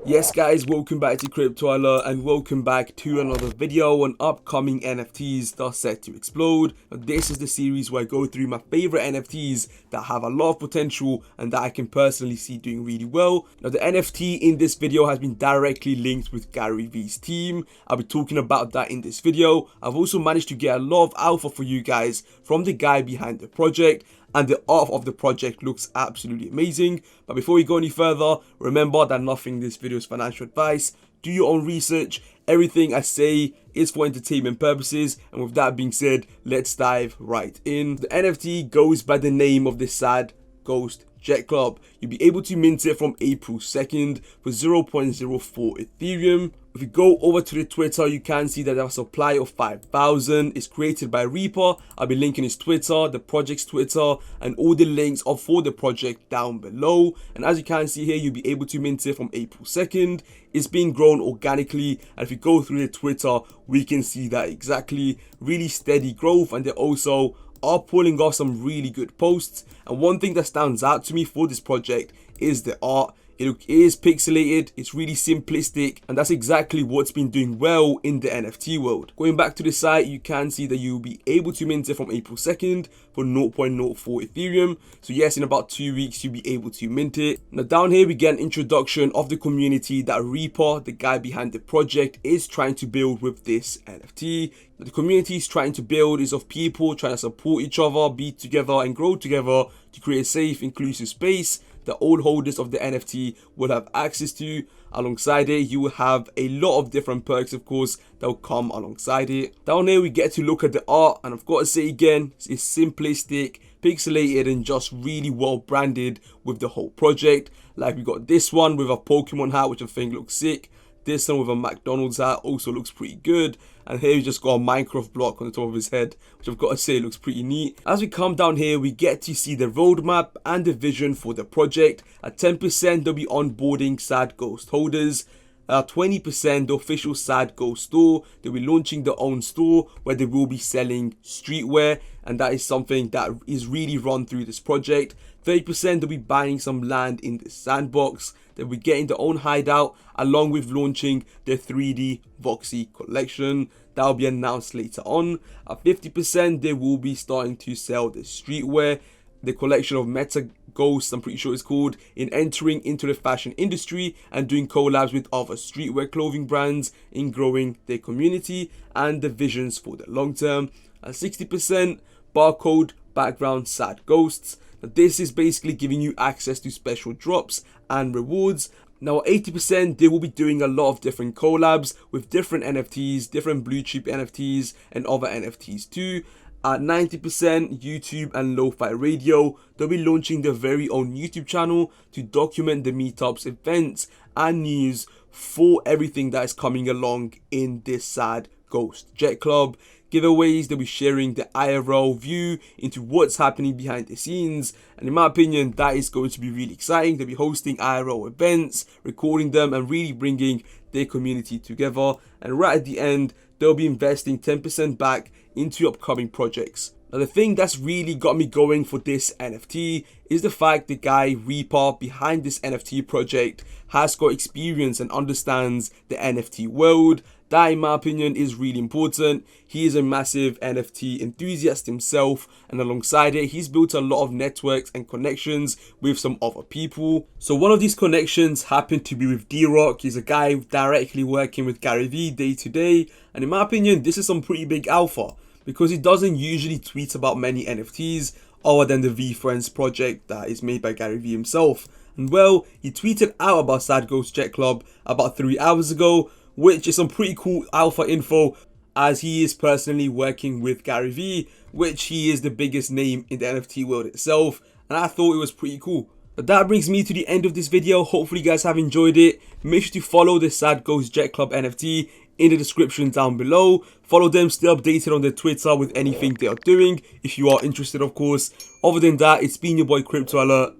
Yes guys, welcome back to Crypto Alert and welcome back to another video on upcoming NFTs that are set to explode. Now, this is the series where I go through my favorite NFTs that have a lot of potential and that I can personally see doing really well. Now the NFT in this video has been directly linked with Gary V's team. I'll be talking about that in this video. I've also managed to get a lot of alpha for you guys from the guy behind the project, and the art of the project looks absolutely amazing. But before we go any further, remember that nothing in this video is financial advice. Do your own research. Everything I say is for entertainment purposes. And with that being said, let's dive right in. The NFT goes by the name of the Sad Ghost Jet Club. You'll be able to mint it from April 2nd for 0.04 Ethereum. If you go over to the Twitter, you can see that there's a supply of 5,000. It's created by Reaper. I'll be linking his Twitter, the project's Twitter, and all the links are for the project down below. And as you can see here, you'll be able to mint it from April 2nd. It's being grown organically, and if you go through the Twitter, we can see that exactly really steady growth, and they also are pulling off some really good posts. And one thing that stands out to me for this project is the art. It is pixelated, it's really simplistic, and that's exactly what's been doing well in the NFT world. Going back to the site, you can see that you'll be able to mint it from April 2nd for 0.04 Ethereum. So yes, in about 2 weeks, you'll be able to mint it. Now down here, we get an introduction of the community that Reaper, the guy behind the project, is trying to build with this NFT. The community he's trying to build is of people trying to support each other, be together, and grow together to create a safe, inclusive space that all holders of the NFT will have access to. Alongside it, you will have a lot of different perks, of course, that will come alongside it. Down here, we get to look at the art, and I've got to say again, it's simplistic, pixelated, and just really well branded with the whole project. Like, we got this one with a Pokemon hat, which I think looks sick. This one with a McDonald's hat also looks pretty good. And here we just got a Minecraft block on the top of his head, which I've got to say looks pretty neat. As we come down here, we get to see the roadmap and the vision for the project. At 10%, they'll be onboarding Sad Ghost holders. 20% the official Sad Ghost store. They'll be launching their own store where they will be selling streetwear, and that is something that is really run through this project. 30% they'll be buying some land in the sandbox. They'll be getting their own hideout along with launching their 3D Voxy collection. That will be announced later on. At 50% they will be starting to sell the streetwear, the collection of Meta Ghosts, I'm pretty sure it's called, in entering into the fashion industry and doing collabs with other streetwear clothing brands in growing their community and the visions for the long term. At 60% barcode background Sad Ghosts. Now, this is basically giving you access to special drops and rewards. Now at 80%, they will be doing a lot of different collabs with different NFTs, different blue chip NFTs and other NFTs too. At 90%, YouTube and Lo-Fi Radio, they'll be launching their very own YouTube channel to document the meetups, events and news for everything that is coming along in this Sad Ghost Jet Club. Giveaways, they'll be sharing the IRL view into what's happening behind the scenes, and in my opinion that is going to be really exciting. They'll be hosting IRL events, recording them and really bringing their community together, and right at the end they'll be investing 10% back into upcoming projects. Now the thing that's really got me going for this NFT is the fact the guy Reaper behind this NFT project has got experience and understands the NFT world. That in my opinion is really important. He is a massive NFT enthusiast himself, and alongside it he's built a lot of networks and connections with some other people. So one of these connections happened to be with D-Rock. He's a guy directly working with Gary V day to day, and in my opinion this is some pretty big alpha, because he doesn't usually tweet about many NFTs other than the V-Friends project that is made by Gary V himself. And well, he tweeted out about Sad Ghost Jet Club about 3 hours ago, which is some pretty cool alpha info, as he is personally working with Gary V, which he is the biggest name in the NFT world itself, and I thought it was pretty cool. But that brings me to the end of this video. Hopefully you guys have enjoyed it. Make sure to follow the Sad Ghost Jet Club NFT in the description down below. Follow them, stay updated on their Twitter with anything they are doing, if you are interested of course. Other than that, it's been your boy Crypto Alert.